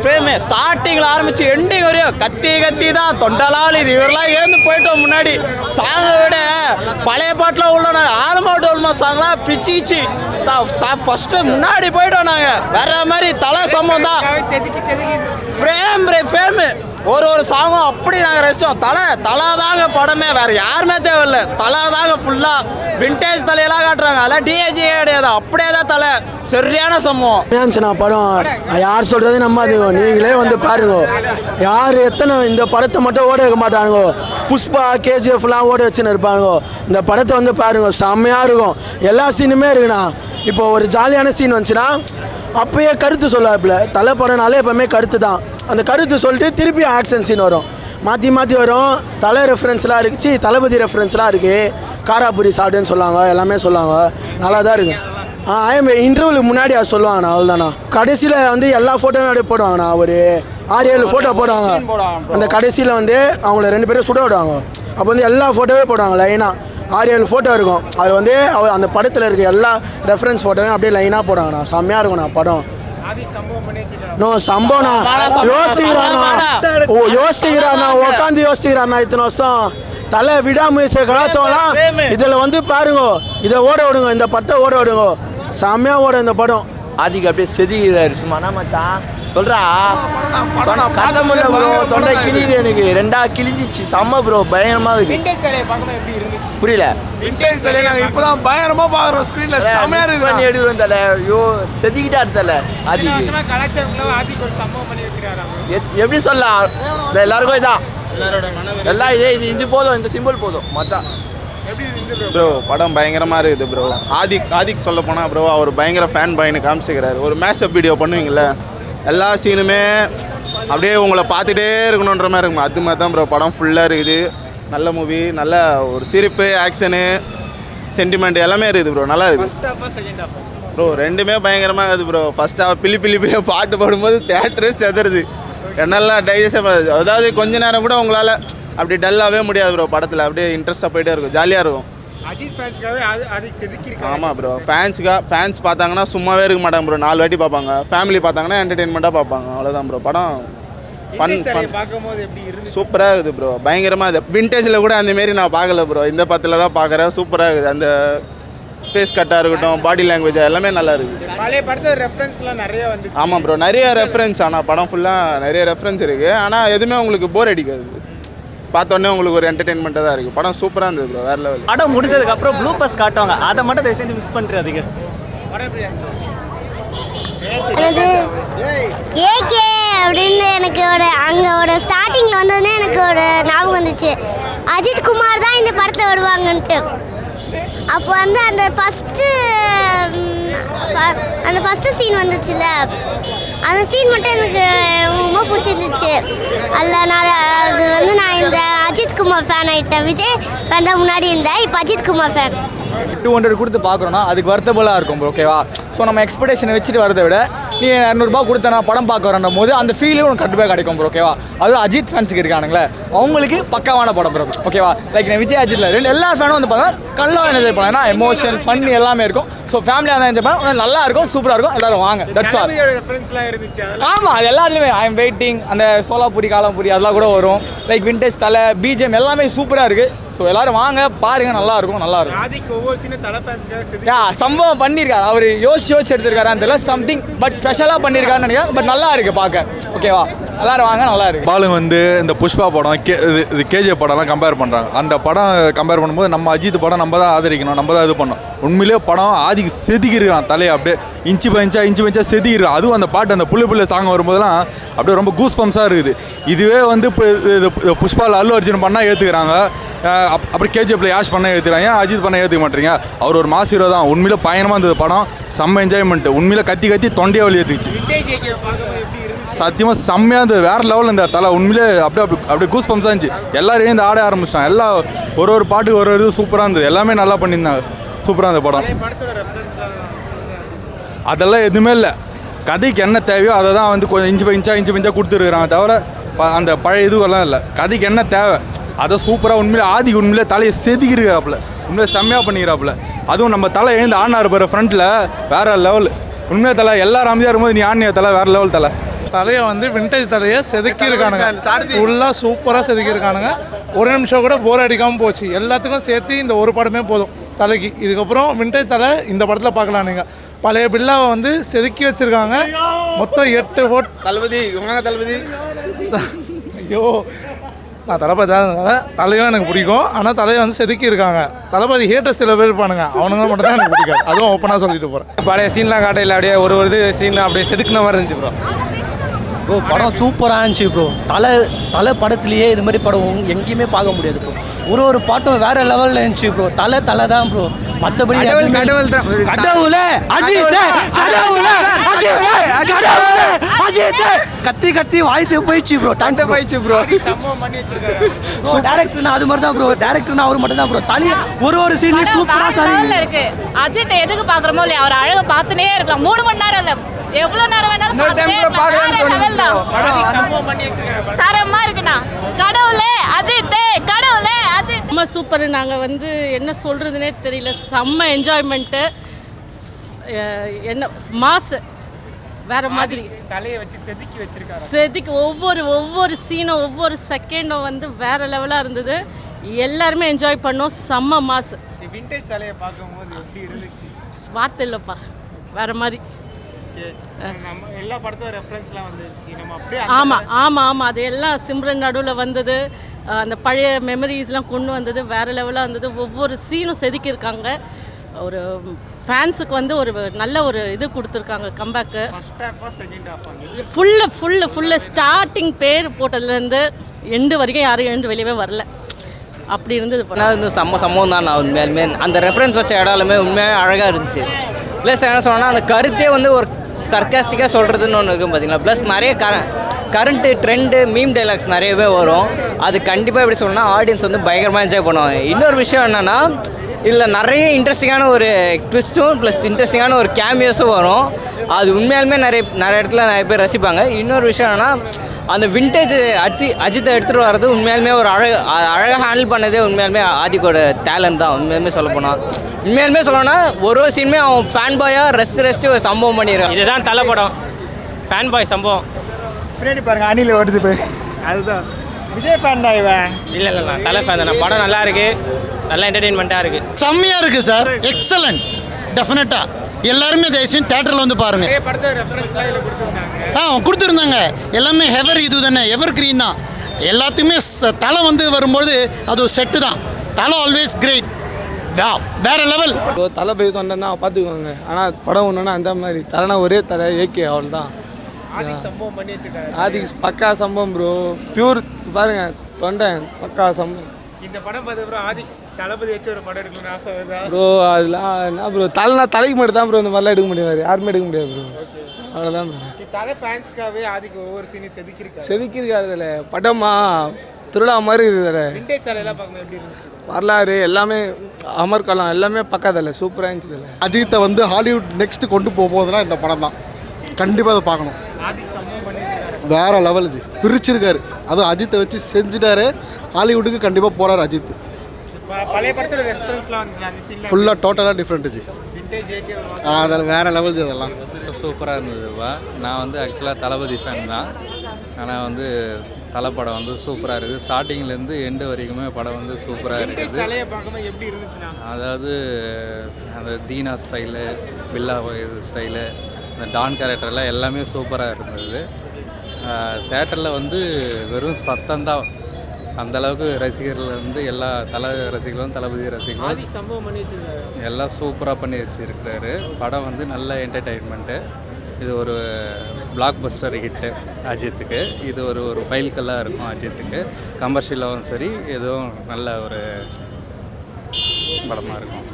Frame ஸ்டார்டிங்கில் ஆரம்பிச்சு ending வரையும் கத்தி தான் தொண்டலால் இது இவரெல்லாம் ஏந்து போயிட்டோம் முன்னாடி. சாங்கை விட பழைய பாட்டில் உள்ள ஆல்மா டோல்மா சாங்லாம் பிச்சிச்சு ஃபஸ்ட்டு முன்னாடி போயிட்டோம் நாங்கள். வேற மாதிரி தலை சம்பவம் தான். ஃப்ரேமு ஒரு சாங்கும் அப்படி நாங்கள் ரசித்தோம். தலை தாங்க படமே, வேறு யாருமே தேவையில்லை. தலை தாங்க ஃபுல்லாக விண்டேஜ் தலையெல்லாம் காட்டுறாங்க. அதெல்லாம் டிஏஜியே கிடையாது, அப்படியே தான் தலை. சரியான சம்பவம் படம். யார் சொல்கிறதே நம்பாதீங்க, நீங்களே வந்து பாருங்க. யார் எத்தனை இந்த படத்தை மட்டும் ஓட வைக்க மாட்டானுங்க. புஷ்பா கேஜிஎஃப்லாம் ஓட வச்சுன்னு இருப்பானுங்க. இந்த படத்தை வந்து பாருங்க, செம்மையாக இருக்கும். எல்லா சீனுமே இருக்குண்ணா. இப்போ ஒரு ஜாலியான சீன் வந்துச்சுன்னா அப்பயே கருத்து சொல்லாப்புல. தலை படம்னாலே எப்போவுமே கருத்து தான். அந்த கருத்து சொல்லிட்டு திருப்பி ஆக்ஷன் சீன் வரும், மாற்றி வரும். தலை ரெஃபரன்ஸ்லாம் இருக்குச்சு, தளபதி ரெஃபரன்ஸ்லாம் இருக்குது. காராபுரி சாப்பிட்டுன்னு சொல்லுவாங்க, எல்லாமே சொல்லுவாங்க. நல்லா தான் இருக்கும். இன்டர்வியூக்கு முன்னாடி அது சொல்லுவாங்கண்ணா, அவ்வளோதாண்ணா. கடைசியில் வந்து எல்லா ஃபோட்டோவும் அப்படியே போடுவாங்கண்ணா. ஒரு 6-7 ஃபோட்டோ போடுவாங்க. அந்த கடைசியில் வந்து அவங்கள 2 பேரும் சுட விடுவாங்க. அப்போ வந்து எல்லா ஃபோட்டோவே போடுவாங்க லைனாக. 6-7 ஃபோட்டோ இருக்கும். அது வந்து அந்த படத்தில் இருக்க எல்லா ரெஃபரன்ஸ் ஃபோட்டோவையும் அப்படியே லைனாக போடுவாங்கண்ணா. செம்மையாக இருக்கும்ண்ணா படம். சம்பவம்ண்ணா யோசிக்கிறாண்ணா உட்காந்து யோசிக்கிறாண்ணா. இத்தனை வருஷம் தலை விடாமுயற்சியை கலாச்சோம்லாம் இதில் வந்து பாருங்க. இதை ஓட விடுங்க, இந்த படத்தை ஓட விடுங்க. செம்மையாக ஓட இந்த படம். ஆதிக்கு அப்படியே செதுகிறாரு சும்மா மச்சான் சொல்றா. கட்ட முடியல ப்ரோ, தொண்டை கிழியுது எனக்கு. 2 கிழிஞ்சிச்சு. செம்ம ப்ரோ, பயங்கரமா இருக்கு. புரியல. இப்பதான் பயங்கரமா பாக்குறோம் ஸ்கிரீன்ல. செமையா இருக்கு. எடுக்கிறோம் தலை. ஐயோ செதுக்கிட்டா தலை. ஆதிக்கு எப்படி சொல்லலாம், எல்லாருக்கும் இதான். எல்லாம் இது போதும், இந்த சிம்பிள் போதும் மச்சான். ப்ரோ படம் பயங்கரமாக இருக்குது ப்ரோ. ஆதிக் சொல்ல போனால் ப்ரோ அவர் பயங்கர ஃபேன் பாயின்னு காமிச்சிக்கிறாரு. ஒரு மேஷப் வீடியோ பண்ணுவீங்கள, எல்லா சீனுமே அப்படியே உங்களை பார்த்துட்டே இருக்கணுன்ற மாதிரி இருக்கும். அது மாதிரி தான் ப்ரோ படம் ஃபுல்லாக இருக்குது. நல்ல மூவி, நல்ல ஒரு சிரிப்பு, ஆக்ஷனு, சென்டிமெண்ட் எல்லாமே இருக்குது ப்ரோ. நல்லா இருக்குது ப்ரோ. ரெண்டுமே பயங்கரமாக இருக்குது ப்ரோ. ஃபர்ஸ்ட் ஹாஃப் பிள்ளை பாட்டு பாடும்போது தேட்டரே செதறுது. என்னெல்லாம் டைஜஸ்ட், அதாவது கொஞ்ச நேரம் கூட உங்களால் அப்படி டல்லாகவே முடியாது ப்ரோ. படத்தில் அப்படியே இன்ட்ரெஸ்ட்டாக போயிட்டே இருக்கும், ஜாலியாக இருக்கும். ஆமாம் ப்ரோ. ஃபேன்ஸ் பார்த்தாங்கன்னா சும்மாவே இருக்க மாட்டாங்க ப்ரோ. 4 வாட்டி பார்ப்பாங்க. ஃபேமிலி பார்த்தாங்கன்னா என்டர்டெயின்மெண்ட்டாக பார்ப்பாங்க. அவ்வளோதான் ப்ரோ. படம் சூப்பராக இருக்குது ப்ரோ. பயங்கரமாக இது விண்டேஜில் கூட அந்தமாரி நான் பார்க்கல ப்ரோ. இந்த படத்தில் தான் பார்க்குறேன். சூப்பராக இருக்குது. அந்த ஃபேஸ் கட்டாக இருக்கட்டும், பாடி லாங்குவேஜ் எல்லாமே நல்லா இருக்குது. பழைய படத்தோட ரெஃபரன்ஸ்லாம் நிறைய வந்து. ஆமாம் ப்ரோ, நிறைய ரெஃபரன்ஸ். ஆனால் படம் ஃபுல்லாக நிறைய ரெஃபரன்ஸ் இருக்குது. ஆனால் எதுவுமே உங்களுக்கு போர் அடிக்காது. பார்த்தோன்னே உங்களுக்கு ஒரு என்டர்டெயின்மெண்ட்டாக தான் இருக்குது. படம் சூப்பராக இருந்தது ப்ரோ, வேறு லெவல். படம் முடிஞ்சதுக்கப்புறம் ப்ளூபர்ஸ் காட்டுவாங்க, அதை மட்டும் தயவு செஞ்சு மிஸ் பண்ணுறதுக்கு. ஏகே அப்படின்னு எனக்கு அங்கே ஸ்டார்டிங்கில் வந்தோடனே எனக்கு ஒரு ஞாபகம் வந்துச்சு. அஜித் குமார் தான் இந்த படத்தில் வருவாங்கன்ட்டு. அப்போ வந்து அந்த ஃபஸ்ட்டு சீன் வந்துச்சுல்ல, அந்த சீன் மட்டும் எனக்கு ரொம்ப பிடிச்சிருந்துச்சு. அதில் அது வந்து நான் இந்த அஜித் குமார் ஃபேன் ஆகிட்டேன். விஜய் ஃபேன் தான் முன்னாடி இருந்தேன், இப்போ அஜித் குமார் ஃபேன். 200 கொடுத்து பார்க்குறோன்னா அதுக்கு வர்த்தபுளாக இருக்கும் ஓகேவா. ஸோ நம்ம எக்ஸ்பெக்டேஷனை வச்சுட்டு வரதை விட நீ 200 கொடுத்த நான் படம் பார்க்க வரணும் போது அந்த ஃபீலும் உனக்கு கண்டிப்பாக கிடைக்கும் ப்ரோ ஓகேவா. அதுவும் அஜித் ஃபேன்ஸுக்கு இருக்கானுங்களே அவங்களுக்கு பக்காவான படம் ப்ரோ ஓகேவா. லைக் நான் விஜய் அஜித்தில் எல்லா ஃபேனும் வந்து பார்த்தா கல்லாக என்ஜாய் பண்ணலாம். ஏன்னா எமோஷன் ஃபன் எல்லாமே இருக்கும். ஸோ ஃபேமிலியாக தான் என்ஜாய் பண்ணலாம். நல்லா இருக்கும், சூப்பராக இருக்கும். எல்லாரும் வாங்க. That's all. ஆமாம், அது எல்லாத்துலேயுமே ஐ எம் வெயிட்டிங். அந்த சோலாபுரி காலம்புரி அதெல்லாம் கூட வரும். லைக் விண்டேஜ் தலை பிஜிஎம் எல்லாமே சூப்பராக இருக்குது. ஸோ எல்லாரும் வாங்க பாருங்க, நல்லா இருக்கும். சம்பவம் பண்ணியிருக்காரு அவர், யோசிச்சு எடுத்திருக்காரு அந்த சம்திங் பட் ஸ்பெஷலாக பண்ணியிருக்காருன்னு நினைக்கிறேன். பட் நல்லா இருக்கு பார்க்க ஓகேவா. எல்லாரும் வாங்க, நல்லா இருக்கு. பாலு வந்து இந்த புஷ்பா படம் இது கேஜிஎஃப் படம்லாம் கம்பேர் பண்ணுறாங்க. அந்த படம் கம்பேர் பண்ணும்போது நம்ம அஜித் படம் நம்ம தான் ஆதரிக்கணும், நம்ம தான் இது பண்ணோம். உண்மையிலேயே படம் ஆதிக்கு செதுக்கிருக்கான் தலையை அப்படியே இன்ச்சு பஞ்சா செதுக்கிருக்கான். அதுவும் அந்த பாட்டு அந்த புள்ளி சாங் வரும்போதெல்லாம் அப்படியே ரொம்ப கூஸ் பம்ஸாக இருக்குது. இதுவே வந்து இப்போ புஷ்பாவில் அல்லு அர்ஜுன் பண்ணால் ஏற்றுக்கிறாங்க, அப்புறம் கேஜிஎஃப்ல யாஷ் பண்ண ஏற்றுக்கிறாங்க, அஜித் பண்ண ஏற்றுக்க மாட்டேறீங்க. அவர் ஒரு மாஸ் ஹீரோ தான். உண்மையிலே பயங்கரமாக இருந்தது படம், செம்ம என்ஜாய்மெண்ட். உண்மையிலே கத்தி தொண்டையை வலி ஏற்றுக்குச்சு. சத்தியமாக செம்மையாக இருந்தது, வேறு லெவலில் இந்த தலை. உண்மையிலே அப்படியே கூஸ் பம்ஸாக இருந்துச்சு. எல்லாரும் இந்த ஆட ஆரம்பிச்சிட்டாங்க. எல்லாம் ஒரு பாட்டுக்கு ஒரு இது சூப்பராக இருந்தது. எல்லாமே நல்லா பண்ணியிருந்தாங்க. சூப்பராக இருந்த படம். அதெல்லாம் எதுவுமே இல்லை. கதைக்கு என்ன தேவையோ அதை தான் வந்து கொஞ்சம் இன்ச்சு பஞ்சா கொடுத்துருக்குறாங்க. தவிர அந்த பழைய இதுவெல்லாம் இல்லை. கதைக்கு என்ன தேவை அதை சூப்பராக உண்மையிலே ஆதிக்கு உண்மையிலே தலையை செதுக்கிருக்கிறாப்புல. உண்மையிலே செம்மையாக பண்ணிக்கிறாப்புல. அதுவும் நம்ம தலை எழுந்து ஆடினார் பாரு ஃப்ரண்ட்டில், வேறு லெவல். உண்மையாக தலை எல்லாரும் அமைதியாக இருக்கும்போது நீ ஆடினிய தலை வேறு லெவல் தலை. தலையை வந்து விண்டேஜ் தலையை செதுக்கியிருக்கானுங்க, ஃபுல்லாக சூப்பராக செதுக்கியிருக்கானுங்க. ஒரு நிமிஷம் கூட போர் அடிக்காமல் போச்சு. எல்லாத்துக்கும் சேர்த்து இந்த ஒரு படமே போதும் தலைக்கு. இதுக்கப்புறம் விண்டேஜ் தலை இந்த படத்தில் பார்க்கலாம். நீங்கள் பழைய பில்லாவை வந்து செதுக்கி வச்சுருக்காங்க. மொத்தம் 8 ஃபோட். தளபதி தளபதி ஐயோ, நான் தளபதி தலையும் எனக்கு பிடிக்கும். ஆனால் தலையை வந்து செதுக்கி இருக்காங்க. தளபதி ஹேட்டர்ஸ் சில பேர் இருப்பானுங்க, அவனுங்க மட்டும் தான் எனக்கு பிடிக்காது. அதுவும் ஓப்பனாக சொல்லிட்டு போகிறேன். பழைய சீன்லாம் காட்டையில் அப்படியே ஒரு இது சீன் அப்படியே செதுக்குன மாதிரி இருந்துச்சு ப்ரோ. படம் சூப்பராக இருந்துச்சு ப்ரோ. தலை படத்துலேயே இது மாதிரி படம் எங்கேயுமே பார்க்க முடியாது ப்ரோ. ஒரு பாட்டும் வேற லெவலில் இருந்துச்சு ப்ரோ. தலை தான் ப்ரோ. மற்றபடி கத்தி வாய்ஸ் போயிடுச்சு ப்ரோ. டான்ஸ் போயிடுச்சு ப்ரோ. டேரக்டர்னா அது மாதிரி தான் ப்ரோ. டேரக்டர்னா அவர் மட்டும் தான் ப்ரோ. தலை ஒரு சீன்லேயும் சூப்பராக சாரி இருக்கு. அஜித் எதுக்கு பார்க்குறோமோ இல்லையா, அவர் அழகை பார்த்துனே இருக்கலாம். 3 மணி நேரம் இல்லை, எவ்வளோ நேரம் வேணாலும் தரமா இருக்குண்ணா. கடவுளே அஜித், கடவுளே அஜித். ரொம்ப சூப்பர். நாங்கள் வந்து என்ன சொல்கிறதுனே தெரியல. செம்ம என்ஜாய்மெண்ட்டு. என்ன மாசு வேறு மாதிரி தலையை வச்சு செதுக்கி ஒவ்வொரு சீனும் ஒவ்வொரு செகண்டும் வந்து வேறு லெவலாக இருந்தது. எல்லாருமே என்ஜாய் பண்ணோம். செம்ம மாசு. விண்டேஜ் தலையை பார்க்கும்போது எப்படி இருந்துச்சு? வார்த்தை இல்லைப்பா, வேறு மாதிரி. நம்ம எல்லா படத்தோட ரெஃபரன்ஸ்லாம் வந்துருச்சு. நம்ம அப்படியே ஆமாம் அது எல்லாம் சிம்ரன் நடுவில் வந்தது. அந்த பழைய மெமரிஸ்லாம் கொண்டு வந்தது வேறு லெவலாக இருந்தது. ஒவ்வொரு சீனும் செதுக்கியிருக்காங்க. ஒரு ஃபேன்ஸுக்கு வந்து ஒரு நல்ல ஒரு இது கொடுத்துருக்காங்க. கம்பேக்கு ஃபுல்லு ஸ்டார்டிங் பேர் போட்டதுலேருந்து எண்டு வரைக்கும் யாரும் எழுந்து வெளியவே வரல. அப்படி இருந்தது. வந்து சம்பவம் தான். நான் உண்மையாலுமே அந்த ரெஃபரன்ஸ் வச்ச இடமே உண்மையாக அழகாக இருந்துச்சு. ப்ளஸ் என்ன சொன்னால் அந்த கருத்தே வந்து ஒரு சர்க்காஸ்டிக்காக சொல்கிறதுன்னு ஒன்று இருக்கும் பார்த்தீங்களா. ப்ளஸ் நிறைய கரண்ட்டு ட்ரெண்டு மீம் டைலாக்ஸ் நிறையவே வரும். அது கண்டிப்பாக எப்படி சொல்லணும்னா ஆடியன்ஸ் வந்து பயங்கரமாக என்ஜாய் பண்ணுவாங்க. இன்னொரு விஷயம் என்னென்னா இதில் நிறைய இன்ட்ரெஸ்டிங்கான ஒரு ட்விஸ்ட்டும் ப்ளஸ் இன்ட்ரெஸ்டிங்கான ஒரு கேமியோஸும் வரும். அது உண்மையாலுமே நிறைய இடத்துல நிறைய பேர் ரசிப்பாங்க. இன்னொரு விஷயம் என்னென்னா அந்த விண்டேஜ் அஜித்தை எடுத்துகிட்டு வர்றது உண்மையாலுமே ஒரு அழகாக ஹேண்டில் பண்ணதே உண்மையாலுமே ஆதிக்கோட டேலண்ட் தான். உண்மையாலுமே சொல்லணும்னா ஒரு சீனுமே அவன் ஃபேன் பாயாக ரசித்து ஒரு சம்பவம் பண்ணிடுறான். இதுதான் தலை படம். ஃபேன் பாய் சம்பவம். பின்னாடி பாருங்க, அணில் ஓடுது போய். அதுதான் விஜய் ஃபேன் தான் இவன். இல்லை நான் தலை ஃபேன் தான். படம் நல்லா இருக்குது, நல்லா என்டர்டெயின்மெண்ட்டாக இருக்குது. செம்மையாக இருக்குது சார். எக்ஸலண்ட். டெஃபினட்டாக எல்லாருமே தயவுசெய்து தேட்டரில் வந்து பாருங்கள். படத்தோட ரெஃபரன்ஸ்லாம் இதில் கொடுத்துருந்தாங்க. கொடுத்துருந்தாங்க. எல்லாமே இது தானே, எவர் கிரீன் தான். எல்லாத்துக்குமே தலை வந்து வரும்போது அது ஒரு செட்டு தான். தலை ஆல்வேஸ் கிரேட். வேற லெவல். தளபதி தொண்டன் தான் பார்த்துக்குவாங்க. ஆனால் படம் ஒன்றுனா அந்த மாதிரி தலைனா ஒரே தலை ஏகே அவள் தான். சம்பவம் பண்ணி வச்சிருக்காரு. ஆதிக் பக்கா சம்பவம் ப்ரோ. பியூர் பாருங்க, தொண்டன் பக்கா சம்பவம். இந்த படம் பார்த்து ஆதிக் தளபதி வச்சு ஒரு படம் எடுக்கணும்னு ஆசை வருதா ப்ரோ? அதெல்லாம் என்ன ப்ரோ, தலைக்கு மட்டும் தான் ப்ரோ இந்த மாதிரிலாம் எடுக்க முடியாது. யாருமே எடுக்க முடியாது ப்ரோ. அவ்வளோதான் ப்ரோ. தலை ஃபேன்ஸ்க்காகவே ஆதிக் ஒவ்வொரு சீனையும் செதுக்கியிருக்காரு. இதில் படமா திருவிழா மாதிரி இருக்குது. விண்டேஜ் தலையெல்லாம் பார்க்கணும் எப்படி இருந்துச்சு? வரலாறு எல்லாமே அமர்கலம் எல்லாமே பக்கத்தில் சூப்பராக இருந்துச்சு. இதில் அஜித்தை வந்து ஹாலிவுட் நெக்ஸ்ட் கொண்டு போகுதுன்னா இந்த படம் தான். கண்டிப்பாக அதை பார்க்கணும். ஆதிக் சம்பவம் பண்ணி வச்சிருக்காரு. வேற லெவல் ஜி, பிரிச்சிருக்காரு. அதுவும் அஜித்தை வச்சு செஞ்சுட்டாரு. ஹாலிவுட்டுக்கு கண்டிப்பாக போகிறார் அஜித். பழைய படத்தோட ரெஃபரன்ஸ்லாம் வந்து அந்த சீன்ல ஃபுல்லாக டோட்டலாக டிஃப்ரெண்ட் ஜி. விண்டேஜ் ஏகே அதில் வேற லெவல் ஜி. அதெல்லாம் சூப்பராக இருந்ததுப்பா. நான் வந்து ஆக்சுவலாக தளபதி ஃபேன் தான். ஆனால் வந்து தலை படம் வந்து சூப்பராக இருக்குது. ஸ்டார்டிங்லேருந்து எண்டு வரைக்குமே படம் வந்து சூப்பராக இருக்குது. தலையை பார்க்கும்போது எப்படி இருந்துச்சுன்னா, அதாவது அந்த தீனா ஸ்டைலு, பில்லா ஸ்டைலு, இந்த டான் கேரக்டர்லாம் எல்லாமே சூப்பராக இருந்தது. தேட்டரில் வந்து வெறும் சத்தம்தான். அந்தளவுக்கு ரசிகர்கள் வந்து எல்லா ரசிகர்களும் தளபதி ரசிகர்களும் சம்பவம் பண்ணி வச்சிருக்காரு. எல்லாம் சூப்பராக பண்ணி வச்சுருக்கிறாரு. படம் வந்து நல்ல என்டர்டெயின்மெண்ட்டு. இது ஒரு பிளாக் பஸ்டர் ஹிட்டு அஜித்துக்கு. இது ஒரு மைல்கல்லாக இருக்கும் அஜித்துக்கு. கமர்ஷியலாகவும் சரி, எதுவும் நல்ல ஒரு படமாக இருக்கும்.